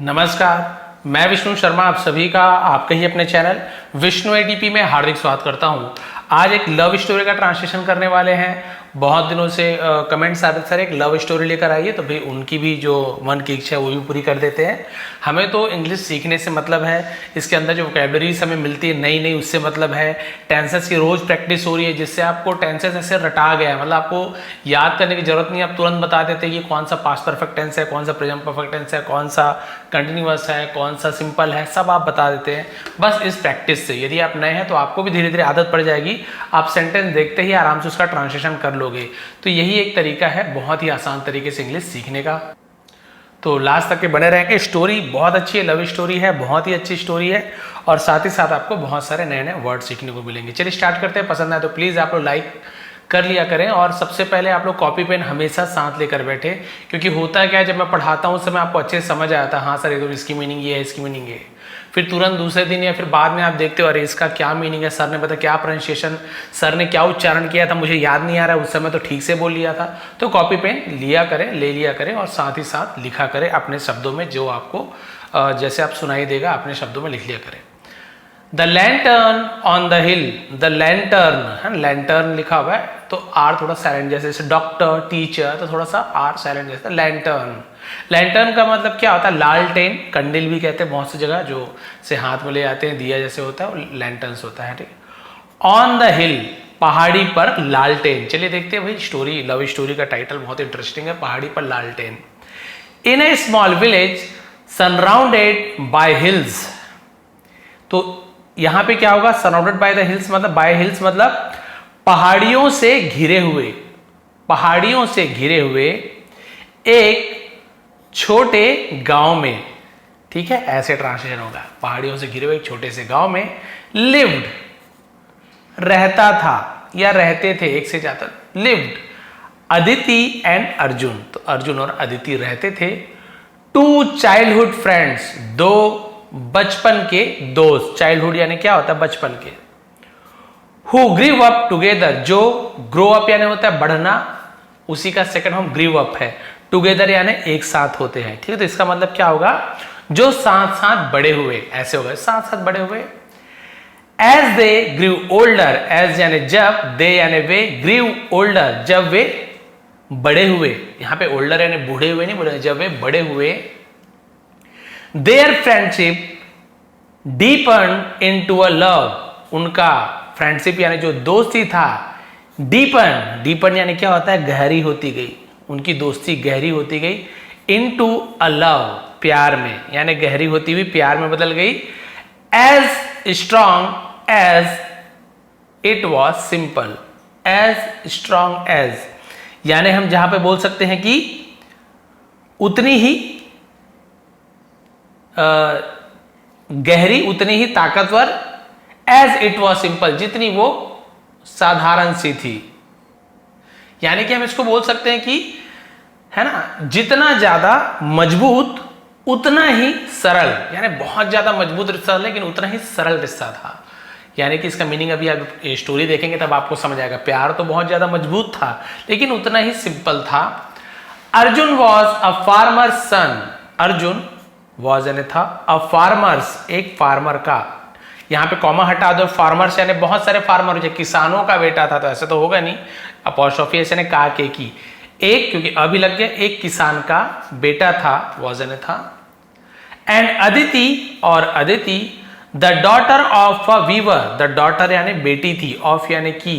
नमस्कार, मैं विष्णु शर्मा आप सभी का आपके ही अपने चैनल विष्णु एडीपी में हार्दिक स्वागत करता हूं। आज एक लव स्टोरी का ट्रांसलेशन करने वाले हैं। बहुत दिनों से कमेंट्स आ रहे सर एक लव स्टोरी लेकर आइए, तो भाई उनकी भी जो मन की इच्छा है वो भी पूरी कर देते हैं। हमें तो इंग्लिश सीखने से मतलब है, इसके अंदर जो वोकैबुलरीज हमें मिलती है नई नई उससे मतलब है। टेंसेस की रोज प्रैक्टिस हो रही है जिससे आपको टेंसेस ऐसे रटा गया है, मतलब आपको याद करने की जरूरत नहीं, आप तुरंत बता देते हैं कि कौन सा पास्ट परफेक्ट टेंस है, कौन सा प्रेजेंट परफेक्ट टेंस है, कौन सा कंटिन्यूअस है, कौन सा सिंपल है, सब आप बता देते हैं बस इस प्रैक्टिस से। यदि आप नए हैं तो आपको भी धीरे धीरे आदत पड़ जाएगी, आप सेंटेंस देखते ही आराम से उसका ट्रांसलेशन कर लोगे। तो यही एक तरीका है बहुत ही आसान तरीके से इंग्लिश सीखने का। तो लास्ट तक के बने रहेंगे। स्टोरी बहुत अच्छी है, लव स्टोरी है, बहुत ही अच्छी स्टोरी है और साथ ही साथ आपको बहुत सारे नए नए वर्ड सीखने को मिलेंगे। चलिए स्टार्ट करते हैं। पसंद आए तो प्लीज़ आप लोग लाइक कर लिया करें और सबसे पहले आप लोग कॉपी पेन हमेशा साथ लेकर बैठे, क्योंकि होता क्या है जब मैं पढ़ाता हूँ उस समय आपको अच्छे से समझ आता है, हाँ सर ये तो इसकी मीनिंग ये है, इसकी मीनिंग ये है। फिर तुरंत दूसरे दिन या फिर बाद में आप देखते हो अरे इसका क्या मीनिंग है, सर ने पता क्या प्रोनाउंसिएशन, सर ने क्या उच्चारण किया था मुझे याद नहीं आ रहा है, उस समय तो ठीक से बोल लिया था। तो कॉपी पेन लिया करें, ले लिया करें और साथ ही साथ लिखा करें अपने शब्दों में, जो आपको जैसे आप सुनाई देगा अपने शब्दों में लिख लिया करें। The lantern on the hill, the lantern है, लैंटर्न लिखा हुआ है तो आर थोड़ा साइलेंट, जैसे डॉक्टर टीचर तो थोड़ा सा आर साइलेंट जैसे लैंटर्न। लैंटर्न का मतलब क्या होता है? लालटेन, कंडिल भी कहते हैं बहुत सी जगह, जो से हाथ में ले आते हैं दिया जैसे होता है वो लैंटर्न्स होता है, ठीक। ऑन द हिल, पहाड़ी पर लालटेन। चलिए देखते हैं भाई स्टोरी, लव स्टोरी का टाइटल बहुत इंटरेस्टिंग है, पहाड़ी पर लालटेन। In a small village surrounded by hills, तो यहां पे क्या होगा? सराउंडेड बाय द हिल्स मतलब बाय हिल्स मतलब पहाड़ियों से घिरे हुए, पहाड़ियों से घिरे हुए एक छोटे गांव में, ठीक है, ऐसे ट्रांसलेशन होगा। पहाड़ियों से घिरे हुए एक छोटे से गांव में लिव्ड, रहता था या रहते थे, एक से ज्यादा, लिव्ड अदिति एंड अर्जुन, तो अर्जुन और अदिति रहते थे। टू चाइल्डहुड फ्रेंड्स, दो बचपन के दोस्त, चाइल्डहुड यानी क्या होता है? बचपन के। हु ग्रीव अप टुगेदर, जो ग्रो अप यानी होता है बढ़ना, उसी का सेकंड फॉर्म ग्रीव अप है। टुगेदर यानी एक साथ होते हैं, ठीक है। तो इसका मतलब क्या होगा? जो साथ साथ बड़े हुए, ऐसे होगा, साथ साथ बड़े हुए। As they grew older, as यानी जब, दे यानी वे, ग्रीव ओल्डर जब वे बड़े हुए, यहां पे ओल्डर यानी बूढ़े हुए नहीं, बूढ़े, जब वे बड़े हुए। Their friendship deepened into a love, उनका फ्रेंडशिप यानी जो दोस्ती था, डीपन, डीपन यानी क्या होता है? गहरी होती गई, उनकी दोस्ती गहरी होती गई। into a love, प्यार में, यानी गहरी होती हुई प्यार में बदल गई। as strong as it was simple, as strong as यानी हम जहां पे बोल सकते हैं कि उतनी ही गहरी, उतनी ही ताकतवर। एज इट वॉज सिंपल, जितनी वो साधारण सी थी, यानी कि हम इसको बोल सकते हैं कि, है ना, जितना ज्यादा मजबूत उतना ही सरल, यानी बहुत ज्यादा मजबूत रिश्ता लेकिन उतना ही सरल रिश्ता था। यानी कि इसका मीनिंग अभी आप स्टोरी देखेंगे तब आपको समझ आएगा। प्यार तो बहुत ज्यादा मजबूत था लेकिन उतना ही सिंपल था। Arjun was a farmer son, Arjun was यानी था, अ फार्मर्स, एक फार्मर का, यहां पे कॉमा हटा दो, फार्मर्स यानी बहुत सारे फार्मर, जो किसानों का बेटा था, तो ऐसे तो होगा नहीं, अपॉस्ट्रोफी ऐसे ने कहा के की, एक, क्योंकि अभी लग गया, एक किसान का बेटा था, वॉज यानी था। एंड अदिति, और Aditi, the daughter of a weaver, the daughter यानी बेटी थी, ऑफ यानी की,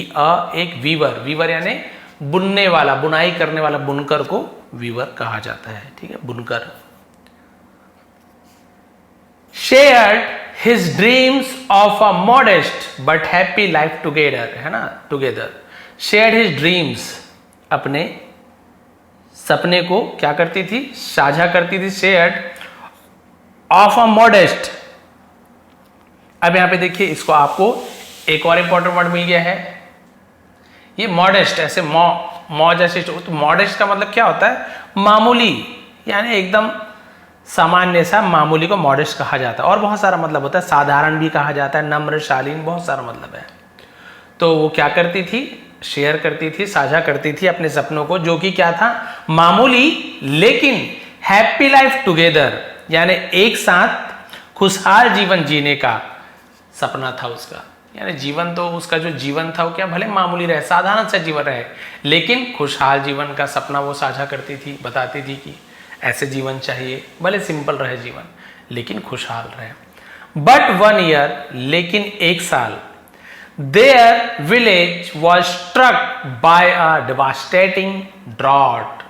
एक वीवर, वीवर यानी बुनने वाला, बुनाई करने वाला, बुनकर को वीवर कहा जाता है, ठीक है, बुनकर। shared his dreams of a modest but happy life together, है ना, together। shared his dreams, अपने सपने को क्या करती थी? साझा करती थी। shared of a modest, अब यहां पे देखिए, इसको आपको एक और इंपॉर्टेंट वर्ड मिल गया है, ये मॉडेस्ट, ऐसे मॉ जैसे, तो मॉडेस्ट का मतलब क्या होता है? मामूली, यानी एकदम सामान्य सा, मामूली को मॉडेस्ट कहा जाता है। और बहुत सारा मतलब होता है, साधारण भी कहा जाता है, नम्र, शालीन, बहुत सारा मतलब है। तो वो क्या करती थी? शेयर करती थी, साझा करती थी अपने सपनों को, जो कि क्या था? मामूली लेकिन हैप्पी लाइफ टुगेदर, यानी एक साथ खुशहाल जीवन जीने का सपना था उसका। यानी जीवन तो उसका जो जीवन था वो क्या भले मामूली रहे, साधारण सा जीवन रहे, लेकिन खुशहाल जीवन का सपना वो साझा करती थी, बताती थी कि ऐसे जीवन चाहिए, भले सिंपल रहे जीवन लेकिन खुशहाल रहे। बट 1 ईयर, लेकिन 1 साल, their village was struck by a devastating drought.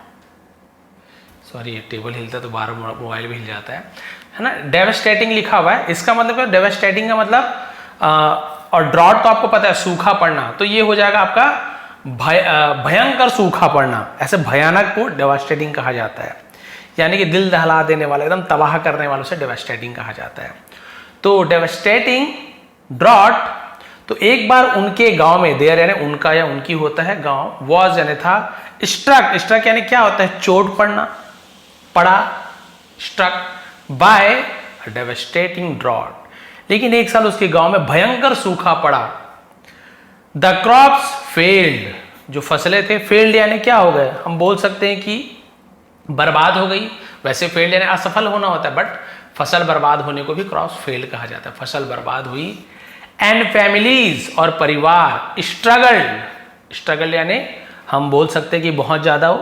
Sorry ये टेबल हिलता तो बार मोबाइल भी हिल जाता है ना। डेवास्टेटिंग लिखा हुआ है, इसका मतलब डेवास्टेटिंग का मतलब और ड्रॉट तो आपको पता है सूखा पड़ना, तो ये हो जाएगा आपका भयंकर सूखा पड़ना। ऐसे भयानक को डेवास्टेटिंग कहा जाता है, यानी कि दिल दहला देने वाला, एकदम तबाह करने वालों से डेवास्टेटिंग कहा जाता है। तो डेवास्टेटिंग ड्रॉट, तो एक बार उनके गांव में, देयर यानी उनका या उनकी होता है गांव, वॉज यानी था, स्ट्रक, स्ट्रक यानी क्या होता है चोट पड़ना, पड़ा, स्ट्रक बाय डेवास्टेटिंग ड्रॉट। लेकिन 1 साल उसके गांव में भयंकर सूखा पड़ा। द क्रॉप्स फेल्ड, जो फसलें थे, फेल्ड यानी क्या हो गए, हम बोल सकते हैं कि बर्बाद हो गई। वैसे फेल्ड यानी असफल होना होता है, बट फसल बर्बाद होने को भी क्रॉप्स फेल्ड कहा जाता है, फसल बर्बाद हुई। एंड फैमिलीज, और परिवार, स्ट्रगल यानी हम बोल सकते हैं कि बहुत ज्यादा वो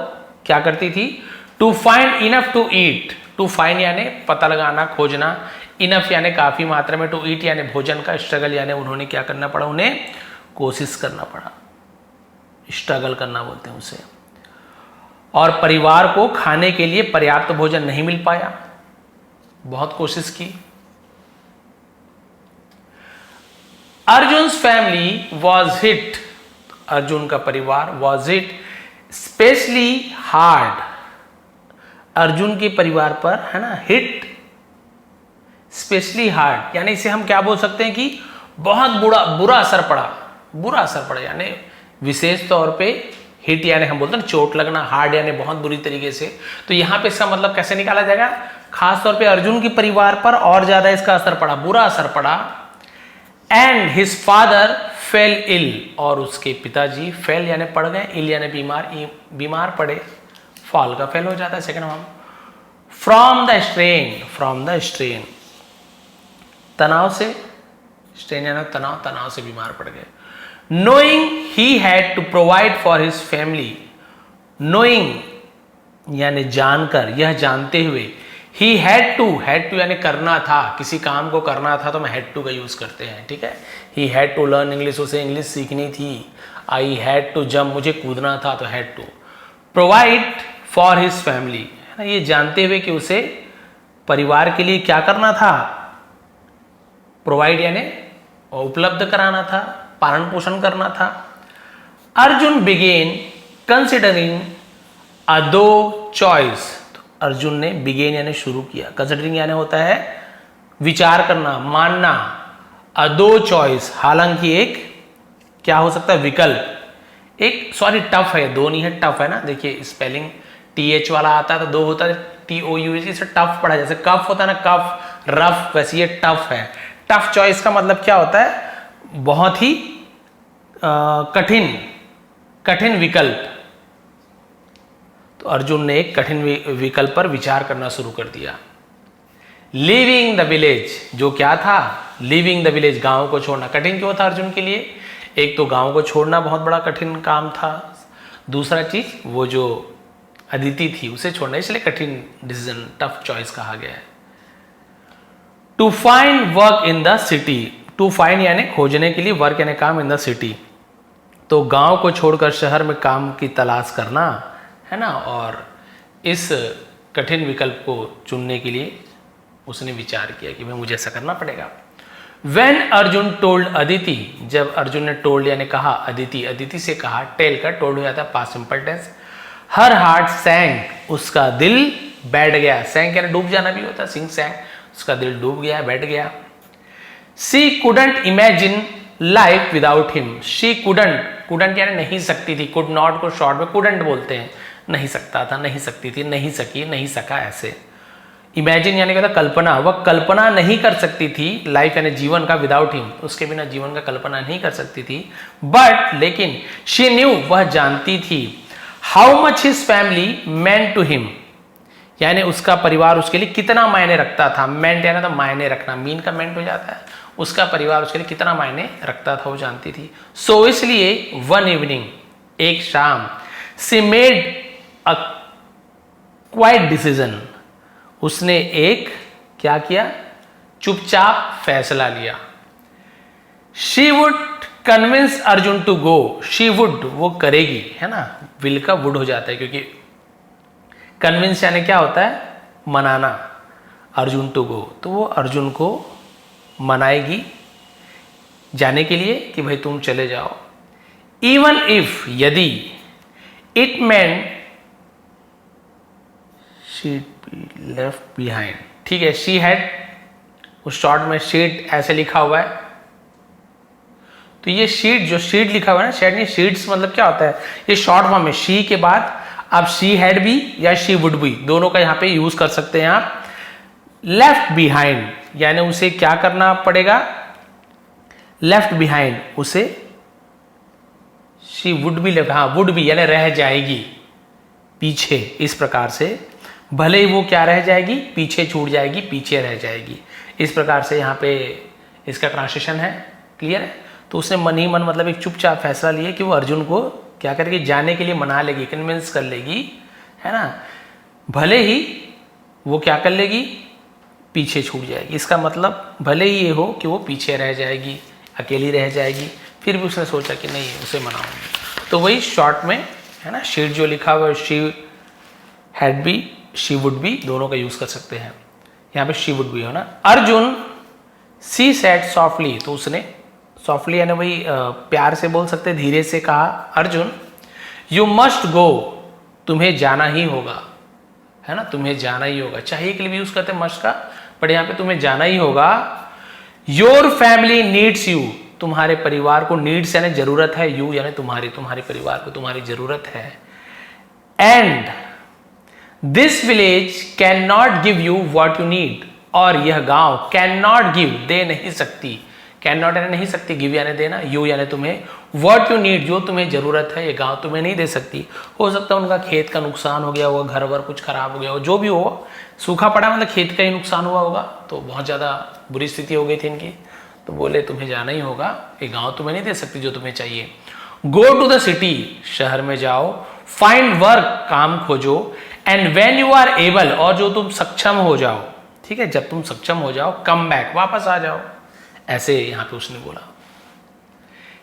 क्या करती थी, to find enough to eat, to find यानी पता लगाना, खोजना, इनफ यानी काफी मात्रा में, टू ईट यानी भोजन का, स्ट्रगल यानी उन्होंने क्या करना पड़ा, उन्हें कोशिश करना पड़ा, स्ट्रगल करना बोलते हैं उसे। और परिवार को खाने के लिए पर्याप्त भोजन नहीं मिल पाया, बहुत कोशिश की। अर्जुन्स फैमिली वॉज हिट, अर्जुन का परिवार, was hit specially hard, Arjun के परिवार पर है ना, हिट स्पेशली हार्ड, यानी इसे हम क्या बोल सकते हैं कि बहुत बुरा असर पड़ा, यानी विशेष तौर पे हिट यानी हम बोलते हैं चोट लगना, हार्ड यानी बहुत बुरी तरीके से। तो यहां पे इसका मतलब कैसे निकाला जाएगा, खास तौर पे अर्जुन के परिवार पर और ज्यादा इसका असर पड़ा, बुरा असर पड़ा। And his father fell ill, और उसके पिताजी फेल यानी पड़ गए, इल यानी बीमार पड़े, फॉल का फेल हो जाता है second form. From the strain, तनाव से, स्ट्रेन यानी तनाव, तनाव से बीमार पड़ गए। Knowing he had to provide for his family, knowing यानी जानकर, यह जानते हुए, ही हैड टू यानी करना था, किसी काम को करना था तो मैं हैड टू का यूज करते हैं, ठीक है। He had to learn English, उसे इंग्लिश सीखनी थी। आई हैड टू जंप, मुझे कूदना था तो had to. Provide for his family, है ना, ये जानते हुए कि उसे परिवार के लिए क्या करना था, प्रोवाइड यानी उपलब्ध कराना था, पालन पोषण करना था। अर्जुन बिगेन कंसिडरिंग अ दो चॉइस, अर्जुन ने बिगेन यानी शुरू किया, कंसिडरिंग यानी होता है विचार करना, मानना, अ दो चॉइस, हालांकि एक क्या हो सकता है विकल्प, एक सॉरी टफ है, दो नहीं है टफ है ना, देखिए स्पेलिंग TH वाला आता है तो दो होता है TOUH, इसे टफ पढ़ा, जैसे कफ होता है ना कफ, रफ, वैसे ये टफ है। टफ चॉइस का मतलब क्या होता है, बहुत ही कठिन विकल्प। तो अर्जुन ने एक कठिन विकल्प पर विचार करना शुरू कर दिया। लीविंग द विलेज, जो क्या था, लीविंग द विलेज, गांव को छोड़ना। कठिन क्यों था अर्जुन के लिए, एक तो गांव को छोड़ना बहुत बड़ा कठिन काम था, दूसरा चीज वो जो अदिति थी उसे छोड़ना, इसलिए कठिन डिसीजन, टफ चॉइस कहा गया है। To find work in the city, to find यानी खोजने के लिए, वर्क यानी काम, इन द सिटी, तो गांव को छोड़कर शहर में काम की तलाश करना, है ना। और इस कठिन विकल्प को चुनने के लिए उसने विचार किया कि भाई मुझे ऐसा करना पड़ेगा। When अर्जुन टोल्ड अदिति, जब अर्जुन ने टोल्ड यानी कहा, अदिति से कहा, टेल का टोल्ड हो जाता है past simple tense. Her heart sank, उसका दिल बैठ गया, सैंक यानी डूब जाना भी होता है, सिंक सैंक, उसका दिल डूब गया, बैठ गया। She couldn't imagine life without him, she couldn't यानी नहीं सकती थी, कुड नॉट को शॉर्ट में कुडंट बोलते हैं, नहीं सकता था, नहीं सकती थी, नहीं सकी, नहीं सका, ऐसे। इमेजिन यानी क्या था, कल्पना, वह कल्पना नहीं कर सकती थी, लाइफ यानी जीवन का, विदाउट हिम, उसके बिना जीवन का कल्पना नहीं कर सकती थी। बट लेकिन शी न्यू, वह जानती थी, how much his family meant to him, यानी उसका परिवार उसके लिए कितना मायने रखता था। मेंट यानी तो मायने रखना, मीन का मेंट हो जाता है। उसका परिवार उसके लिए कितना मायने रखता था वो जानती थी। सो इसलिए वन इवनिंग, एक शाम, she made a quiet decision, उसने एक क्या किया, चुपचाप फैसला लिया। She would convince Arjun to go, she would वो करेगी, है ना, विल का वुड हो जाता है क्योंकि कन्विंस यानी क्या होता है, मनाना, अर्जुन टू गो, तो वो अर्जुन को मनाएगी जाने के लिए कि भाई तुम चले जाओ। इवन इफ, यदि, it meant she left behind, ठीक है, शी हैड, उस शॉर्ट में शीट ऐसे लिखा हुआ है, तो ये शीट, जो शीट लिखा हुआ है ना, शेड नहीं, शीट्स मतलब क्या होता है, ये शॉर्ट फॉर्म में शी के बाद आप शी हैड भी या शी वुड भी दोनों का यहां पे यूज कर सकते हैं आप। लेफ्ट बिहाइंड यानी उसे क्या करना पड़ेगा, लेफ्ट बिहाइंड, उसे शी वुड भी लेफ्ट, हाँ वुड भी यानी रह जाएगी पीछे, इस प्रकार से, भले ही वो क्या रह जाएगी, पीछे छूट जाएगी, पीछे रह जाएगी, इस प्रकार से यहाँ पे इसका ट्रांसलेशन है। क्लियर है। तो उसने मन ही मन मतलब एक चुपचाप फैसला लिया कि वो अर्जुन को क्या करेगी, जाने के लिए मना लेगी, कन्विंस कर लेगी, है ना, भले ही वो क्या कर लेगी, पीछे छूट जाएगी। इसका मतलब भले ही ये हो कि वो पीछे रह जाएगी, अकेली रह जाएगी, फिर भी उसने सोचा कि नहीं उसे मनाऊंगी। तो वही शॉर्ट में है ना, शीट जो लिखा हुआ है, she had be, she would be, दोनों का यूज कर सकते हैं। यहाँ पे शी वुड बी हो ना। अर्जुन, सी सेड सॉफ्टली, तो उसने सॉफ्टली यानी वही प्यार से बोल सकते, धीरे से कहा, अर्जुन यू मस्ट गो, तुम्हें जाना ही होगा, है ना, तुम्हें जाना ही होगा। चाहिए के लिए भी यूज करते हैं मस्ट का, बट यहाँ पे तुम्हें जाना ही होगा। योर फैमिली नीड्स यू, तुम्हारे परिवार को, नीड्स यानी जरूरत है, यू यानी तुम्हारे, तुम्हारे परिवार को तुम्हारी जरूरत है। And this village can not give you what you need, और यह गांव कैन नॉट गिव, दे नहीं सकती, कैन नॉट यानी नहीं सकती, गिव यानी देना, यू यानी तुम्हें, वॉट यू नीड जो तुम्हें जरूरत है, ये गांव तुम्हें नहीं दे सकती। हो सकता है उनका खेत का नुकसान हो गया होगा, घर वर कुछ खराब हो गया हो, जो भी हो, सूखा पड़ा मतलब खेत का ही नुकसान हुआ होगा, तो बहुत ज़्यादा बुरी स्थिति हो गई थी इनकी, तो बोले तुम्हें जाना ही होगा, ये गाँव तुम्हें नहीं दे सकती जो तुम्हें चाहिए। गो टू द सिटी, शहर में जाओ, फाइंड वर्क, काम खोजो, and when you are able, और जो तुम सक्षम हो जाओ, ठीक है, जब तुम सक्षम हो जाओ, कम बैक, वापस आ जाओ, ऐसे यहां पे उसने बोला।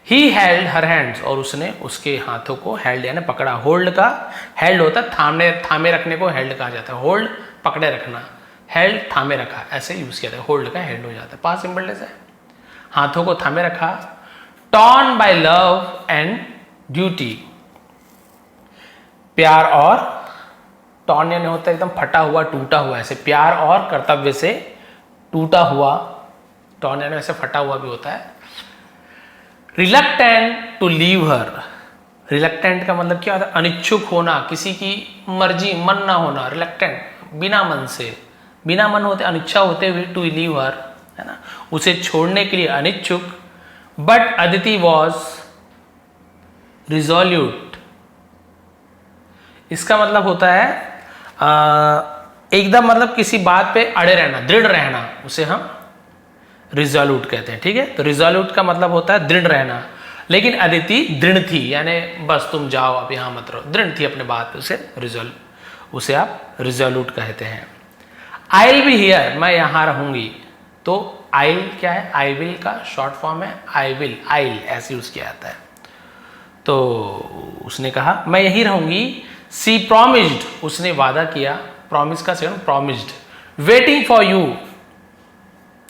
ही हेल्ड हर हैंड्स, और उसने उसके हाथों को, हेल्ड यानी पकड़ा, होल्ड का हेल्ड होता है थामने, थामे रखने को हेल्ड कहा जाता है, होल्ड पकड़े रखना, हेल्ड थामे रखा, ऐसे यूज किया था, होल्ड का हेल्ड हो जाता है, पास्ट सिंपल टेंस है, हाथों को थामे रखा। Torn by love and duty, प्यार और, टॉर्न यानी होता है एकदम फटा हुआ, टूटा हुआ, ऐसे प्यार और कर्तव्य से टूटा हुआ, टॉर्न यानी ऐसे फटा हुआ भी होता है। Reluctant to leave her, reluctant का मतलब क्या होता है, अनिच्छुक होना, किसी की मर्जी, मन ना होना, रिलक्टेंट बिना मन से, बिना मन होते, अनिच्छा होते हुए, टू लीव हर, है ना, उसे छोड़ने के लिए अनिच्छुक। बट अदिति वॉज रिजोल्यूट, इसका मतलब होता है एकदम मतलब किसी बात पे अड़े रहना, दृढ़ रहना, उसे हम रिजोल्यूट कहते हैं, ठीक है। तो रिजोल्यूट का मतलब होता है दृढ़ रहना, लेकिन अदिति दृढ़ थी, यानी बस तुम जाओ, आप यहां मत रहो, दृढ़ थी अपने बात पे, उसे आप रिजोल्यूट कहते हैं। आई विल बी हियर, मैं यहां रहूंगी, तो आई क्या है, आई विल का शॉर्ट फॉर्म है, आई विल, आई ऐसे यूज किया जाता है। तो उसने कहा मैं यहीं रहूंगी। सी प्रॉमिस्ड, उसने वादा किया, प्रॉमिस का second promised. Waiting for you,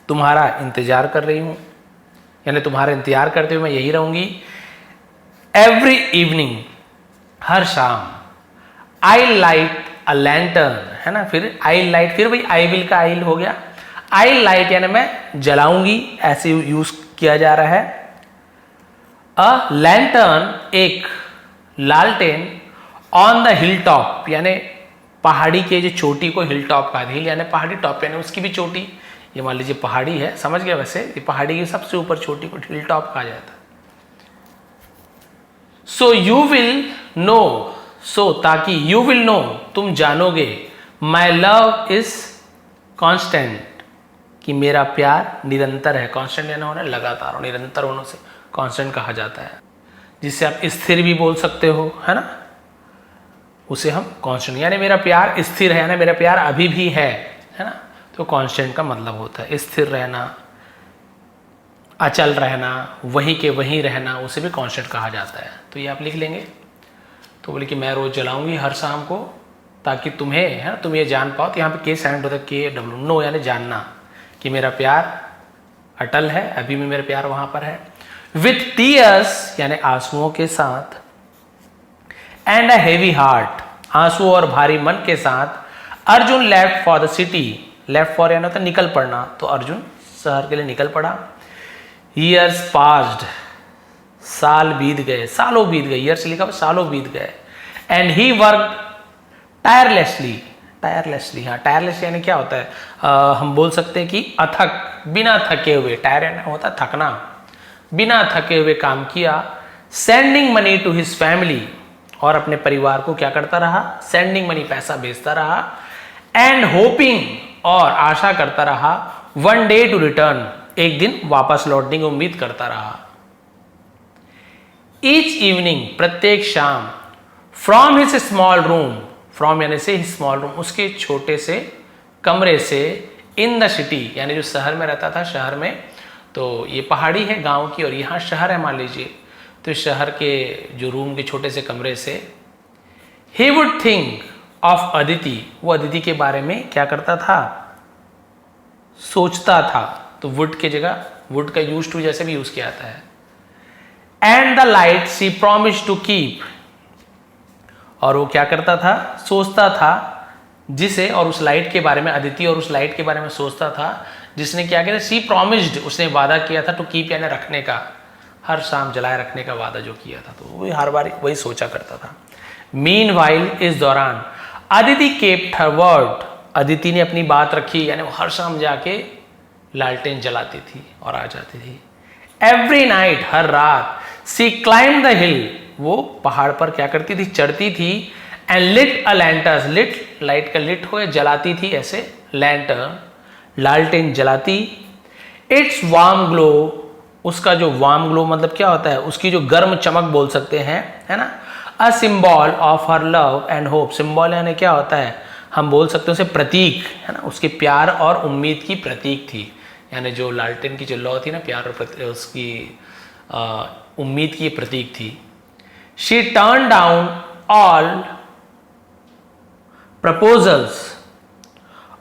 तुम्हारा इंतजार कर रही हूं, यानी तुम्हारा इंतजार करते हुए मैं यही रहूंगी। एवरी इवनिंग, हर शाम। आई लाइट अ लैंटर्न, है ना, फिर आई लाइट, फिर भाई आई विल का आई हो गया, आई लाइट यानी मैं जलाऊंगी, ऐसे यूज किया जा रहा है। अ लैंटर्न, एक लालटेन, ऑन द हिल टॉप, यानी पहाड़ी के जो चोटी को हिल टॉप कहा, हिल यानी पहाड़ी, टॉप यानी उसकी भी चोटी, ये मान लीजिए पहाड़ी है, समझ गया, वैसे ये पहाड़ी की सबसे ऊपर चोटी को हिल टॉप कहा जाता है। सो यू विल नो, सो ताकि, यू विल नो तुम जानोगे, माई लव इज कॉन्स्टेंट, कि मेरा प्यार निरंतर है। कॉन्स्टेंट यानी होना लगातार और निरंतर होने से कॉन्स्टेंट कहा जाता है। जिससे आप स्थिर भी बोल सकते हो, है ना, उसे हम कांस्टेंट, यानी मेरा प्यार स्थिर है, यानी मेरा प्यार अभी भी है ना, तो कांस्टेंट का मतलब होता है स्थिर रहना, अचल रहना, वहीं के वहीं रहना, उसे भी कांस्टेंट कहा जाता है। तो ये आप लिख लेंगे। तो बोले कि मैं रोज जलाऊंगी हर शाम को, ताकि तुम्हें, है ना, तुम ये जान पाओ। तो यहाँ पे के साइलेंट होता है, के डब्ल्यू, नो यानी जानना, कि मेरा प्यार अटल है, अभी भी मेरा प्यार वहां पर है। विथ टीयर्स यानी आंसुओं के साथ, एंड अ हेवी हार्ट, आंसू और भारी मन के साथ, Arjun left for the city. Left for यानी होता है निकल पड़ना, तो अर्जुन शहर के लिए निकल पड़ा। ईयर्स पास्ड, साल बीत गए, सालों बीत गए, ईयर्स लिखा हुआ सालों बीत गए। And he work tirelessly, tirelessly, हाँ टायरलेस यानी क्या होता है, हम बोल सकते हैं कि अथक, बिना थके हुए, टायर होता है थकना, बिना थके हुए काम किया। Sending money to his family, और अपने परिवार को क्या करता रहा, सेंडिंग मनी, पैसा भेजता रहा। एंड होपिंग, और आशा करता रहा, वन डे टू रिटर्न, एक दिन वापस लौटने की उम्मीद करता रहा। ईच इवनिंग, प्रत्येक शाम, from his small room, from यानी से स्मॉल रूम, उसके छोटे से कमरे से, इन द सिटी यानी जो शहर में रहता था, शहर में, तो ये पहाड़ी है गांव की और यहाँ शहर है मान लीजिए, तो शहर के जो रूम के छोटे से कमरे से, he would think of Aditi, वो अदिति के बारे में क्या करता था, सोचता था। तो वुड की जगह वुड का यूज टू जैसे भी यूज किया जाता है। And the light she promise to keep, और वो क्या करता था, सोचता था जिसे, और उस लाइट के बारे में, अदिति और उस लाइट के बारे में सोचता था जिसने क्या किया, सी प्रॉमिस्ड, उसने वादा किया था, टू कीप यानी रखने का, हर शाम जलाए रखने का वादा जो किया था, तो वो हर बार वही सोचा करता था। मीनवाइल, इस दौरान, Aditi kept her word, Aditi ने अपनी बात रखी, यानी वो हर शाम जाके लालटेन जलाती थी और आ जाती थी। एवरी नाइट, हर रात, सी क्लाइम द हिल, वो पहाड़ पर क्या करती थी, चढ़ती थी। And lit a lanterns, lit light का लिट हो, जलाती थी ऐसे, लैंटर्न लालटेन जलाती। इट्स वार्म ग्लो, उसका जो वार्म ग्लो मतलब क्या होता है, उसकी जो गर्म चमक बोल सकते हैं, है ना। A symbol of her love and hope, symbol यानी क्या होता है, हम बोल सकते हैं उसे प्रतीक, है ना, उसके प्यार और उम्मीद की प्रतीक थी। यानी जो लालटेन की जो लौ थी ना, प्यार और उसकी उम्मीद की प्रतीक थी। She turn down all proposals,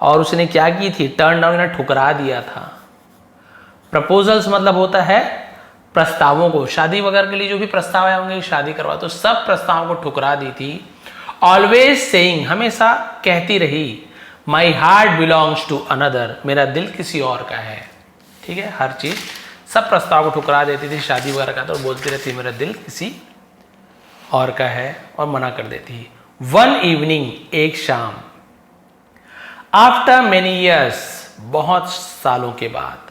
और उसने क्या की थी, टर्न डाउन यानी ठुकरा दिया था। प्रपोजल्स मतलब होता है प्रस्तावों को, शादी वगैरह के लिए जो भी प्रस्ताव आए होंगे शादी करवा, तो सब प्रस्तावों को ठुकरा दी थी। ऑलवेज सेइंग, हमेशा कहती रही, my heart belongs to another, मेरा दिल किसी और का है। ठीक है, हर चीज, सब प्रस्ताव को ठुकरा देती थी शादी वगैरह का, तो बोलती रहती मेरा दिल किसी और का है, और मना कर देती। वन इवनिंग, एक शाम, आफ्टर मेनी ईयर्स, बहुत सालों के बाद,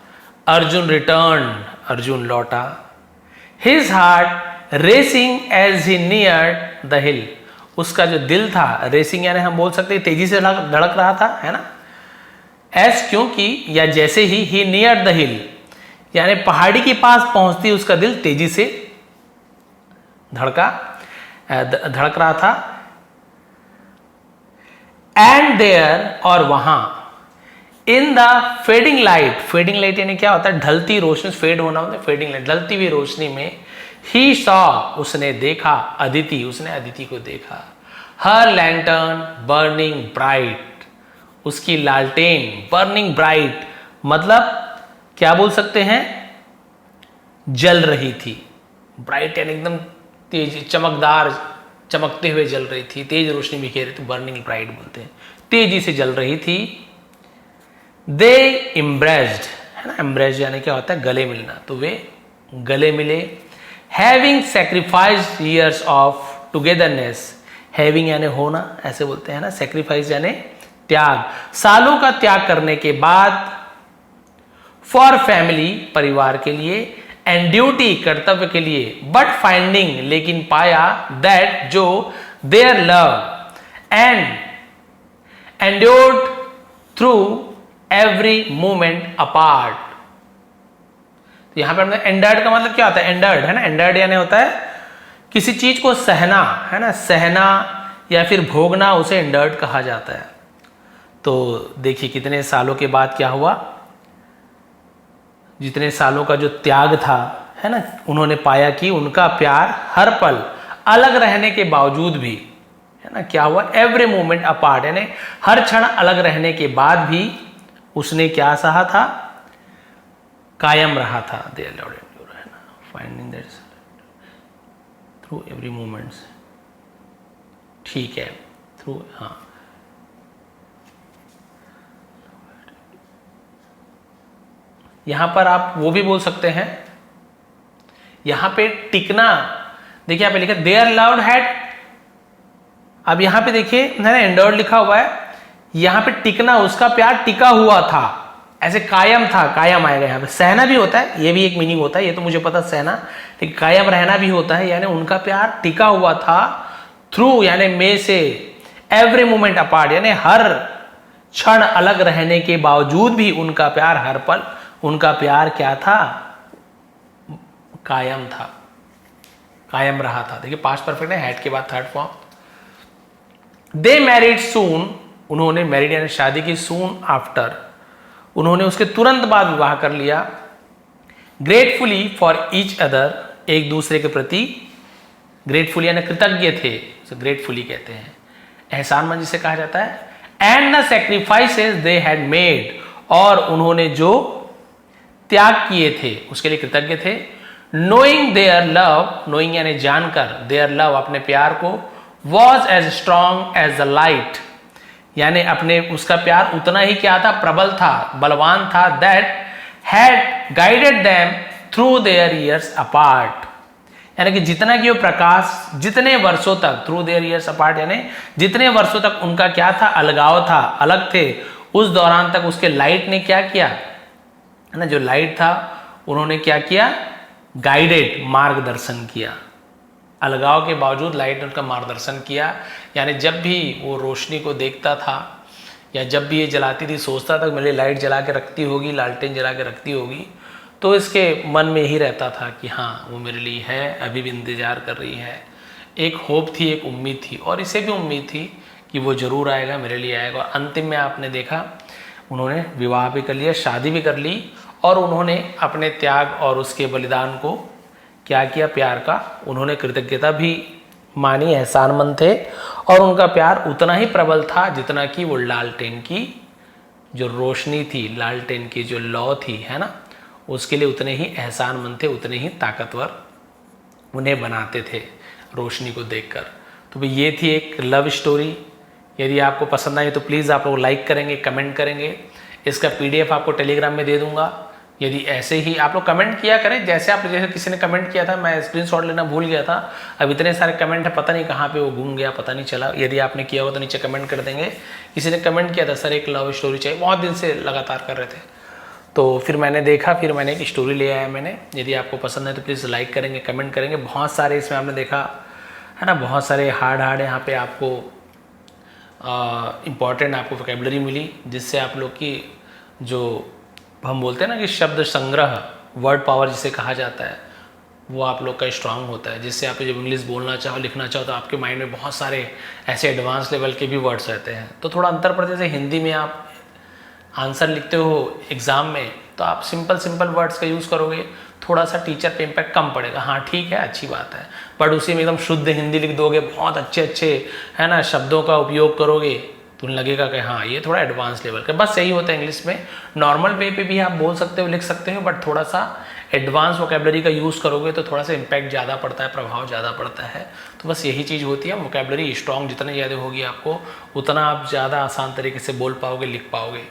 अर्जुन रिटर्न, अर्जुन लौटा। His heart racing as he near the hill, उसका जो दिल था, रेसिंग यानी हम बोल सकते हैं तेजी से धड़क रहा था, है ना। एज क्योंकि, या जैसे ही नियर द हिल यानी पहाड़ी के पास पहुंचती उसका दिल तेजी से धड़क रहा था। एंड देयर, और वहां, in the fading light, fading light यानी क्या होता है, ढलती रोशनी, फेड होना होता है फेडिंग लाइट, ढलती हुई रोशनी में, ही सॉ, उसने देखा, अदिति, उसने अदिति को देखा। हर लैंटर्न बर्निंग ब्राइट, उसकी लालटेन बर्निंग ब्राइट मतलब क्या बोल सकते हैं, जल रही थी। ब्राइट यानी एकदम तेज, चमकदार, चमकते हुए जल रही थी, तेज रोशनी बिखेर रही थी, बर्निंग ब्राइट बोलते हैं, तेजी से जल रही थी। दे इम्ब्रेस्ड, है ना, इम्ब्रेस्ड यानी क्या होता है, गले मिलना, तो वे गले मिले। Having sacrificed years of togetherness, having यानी होना, ऐसे बोलते हैं ना, सेक्रीफाइस यानी त्याग, सालों का त्याग करने के बाद, फॉर फैमिली, परिवार के लिए, एंड ड्यूटी, कर्तव्य के लिए, बट फाइंडिंग, लेकिन पाया, दैट, जो, their love endured through every moment apart। तो यहां पे हमने endured का मतलब क्या होता है? endured है ना, endured यानी होता है किसी चीज को सहना, है ना, सहना या फिर भोगना, उसे endured कहा जाता है। तो देखिए कितने सालों के बाद क्या हुआ, जितने सालों का जो त्याग था, है ना, उन्होंने पाया कि उनका प्यार हर पल अलग रहने के बावजूद भी, है ना, क्या हुआ, एवरी मोमेंट अपार्ट, यानी हर क्षण अलग रहने के बाद भी उसने क्या सहा था, कायम रहा था। देयर लॉर्ड एंड्योर, है ना, finding that through every moments, ठीक है, थ्रू, हाँ, यहां पर आप वो भी बोल सकते हैं, यहां पे टिकना, देखिए यहाँ पे लिखा देयर लव्ड हैड, अब यहां पे देखिए ना एंडोर्ड लिखा हुआ है, यहां पे टिकना, उसका प्यार टिका हुआ था, ऐसे कायम था, कायम आएगा यहाँ पे। सहना भी होता है, ये भी एक मीनिंग होता है, ये तो मुझे पता सहना, लेकिन कायम रहना भी होता है, यानी उनका प्यार टिका हुआ था, थ्रू यानी में से, एवरी मोमेंट अपार्ट यानी हर क्षण अलग रहने के बावजूद भी उनका प्यार हर पल, उनका प्यार क्या था, कायम था, कायम रहा था। देखिए पास्ट परफेक्ट है, हैड के बाद थर्ड फॉर्म। दे मैरिड सून, उन्होंने मैरिड यानी शादी की, सून आफ्टर, उन्होंने उसके तुरंत बाद विवाह कर लिया। ग्रेटफुली फॉर ईच अदर, एक दूसरे के प्रति ग्रेटफुली यानी कृतज्ञ थे, ग्रेटफुली कहते हैं, एहसानमंद जिसे कहा जाता है। And the sacrifices they had made, और उन्होंने जो त्याग किए थे उसके लिए कृतज्ञ थे। नोइंग देयर लव, नोइंग यानी जानकर, देयर लव अपने प्यार को, was as strong as the light, यानी अपने उसका प्यार उतना ही क्या था, प्रबल था, बलवान था, that had guided them through their years apart, यानी कि जितना कि वो प्रकाश जितने वर्षों तक, थ्रू देयर ईयर्स अपार्ट यानी जितने वर्षों तक उनका क्या था, अलगाव था, अलग थे, उस दौरान तक उसके लाइट ने क्या किया, है ना, जो लाइट था उन्होंने क्या किया, गाइडेड, मार्गदर्शन किया, अलगाव के बावजूद लाइट ने उनका मार्गदर्शन किया। यानी जब भी वो रोशनी को देखता था या जब भी ये जलाती थी, सोचता था मेरे लाइट जला के रखती होगी, लालटेन जला के रखती होगी, तो इसके मन में ही रहता था कि हाँ वो मेरे लिए है, अभी भी इंतजार कर रही है, एक होप थी, एक उम्मीद थी, और इसे भी उम्मीद थी कि वो जरूर आएगा, मेरे लिए आएगा। और अंतिम में आपने देखा उन्होंने विवाह भी कर लिया, शादी भी कर ली, और उन्होंने अपने त्याग और उसके बलिदान को क्या किया, प्यार का उन्होंने कृतज्ञता भी मानी, एहसानमंद थे, और उनका प्यार उतना ही प्रबल था जितना कि वो लालटेन की जो रोशनी थी, लालटेन की जो लौ थी, है ना, उसके लिए उतने ही एहसानमंद थे, उतने ही ताकतवर उन्हें बनाते थे रोशनी को देखकर। तो भाई ये थी एक लव स्टोरी। यदि आपको पसंद आई तो प्लीज़ आप लोग लाइक करेंगे, कमेंट करेंगे, इसका PDF आपको टेलीग्राम में दे दूंगा। यदि ऐसे ही आप लोग कमेंट किया करें, जैसे किसी ने कमेंट किया था, मैं स्क्रीनशॉट लेना भूल गया था, अब इतने सारे कमेंट है, पता नहीं कहाँ पे वो घूम गया, पता नहीं चला। यदि आपने किया हो तो नीचे कमेंट कर देंगे। किसी ने कमेंट किया था सर एक लव स्टोरी चाहिए, बहुत दिन से लगातार कर रहे थे, तो फिर मैंने देखा, फिर मैंने एक स्टोरी ले आया मैंने। यदि आपको पसंद है तो प्लीज़ लाइक करेंगे, कमेंट करेंगे। बहुत सारे इसमें आपने देखा है ना, बहुत सारे हार्ड यहाँ पे आपको इम्पॉर्टेंट आपको वोकैबुलरी मिली, जिससे आप लोग की जो हम बोलते हैं ना कि शब्द संग्रह, वर्ड पावर जिसे कहा जाता है, वो आप लोग का स्ट्रांग होता है, जिससे आप जब इंग्लिश बोलना चाहो, लिखना चाहो, तो आपके माइंड में बहुत सारे ऐसे एडवांस लेवल के भी वर्ड्स रहते हैं। तो थोड़ा अंतर पड़ता है, जैसे हिंदी में आप आंसर लिखते हो एग्ज़ाम में, तो आप सिंपल वर्ड्स का यूज़ करोगे, थोड़ा सा टीचर पे इम्पैक्ट कम पड़ेगा। हाँ ठीक है, अच्छी बात है, बट उसी में एकदम शुद्ध हिंदी लिख दोगे, बहुत अच्छे है ना शब्दों का उपयोग करोगे, तो लगेगा कि हाँ ये थोड़ा एडवांस लेवल का। बस यही होता है इंग्लिश में, नॉर्मल वे पे भी आप बोल सकते हो, लिख सकते हो, बट थोड़ा सा एडवांस वोकैबुलरी का यूज़ करोगे तो थोड़ा सा इम्पैक्ट ज़्यादा पड़ता है, प्रभाव ज़्यादा पड़ता है। तो बस यही चीज़ होती है, वोकैबुलरी स्ट्रॉन्ग जितनी ज़्यादा होगी आपको, उतना आप ज़्यादा आसान तरीके से बोल पाओगे, लिख पाओगे।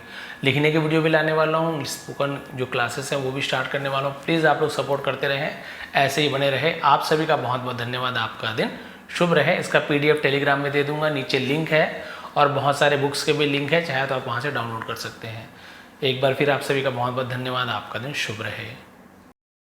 लिखने के वीडियो भी लाने वाला हूँ, स्पोकन जो क्लासेस हैं वो भी स्टार्ट करने वाला हूँ। प्लीज़ आप लोग सपोर्ट करते रहें, ऐसे ही बने रहे। आप सभी का बहुत बहुत धन्यवाद, आपका दिन शुभ रहे। इसका PDF टेलीग्राम में दे दूंगा, नीचे लिंक है, और बहुत सारे बुक्स के भी लिंक है, चाहे तो आप वहाँ से डाउनलोड कर सकते हैं। एक बार फिर आप सभी का बहुत बहुत धन्यवाद, आपका दिन शुभ रहे।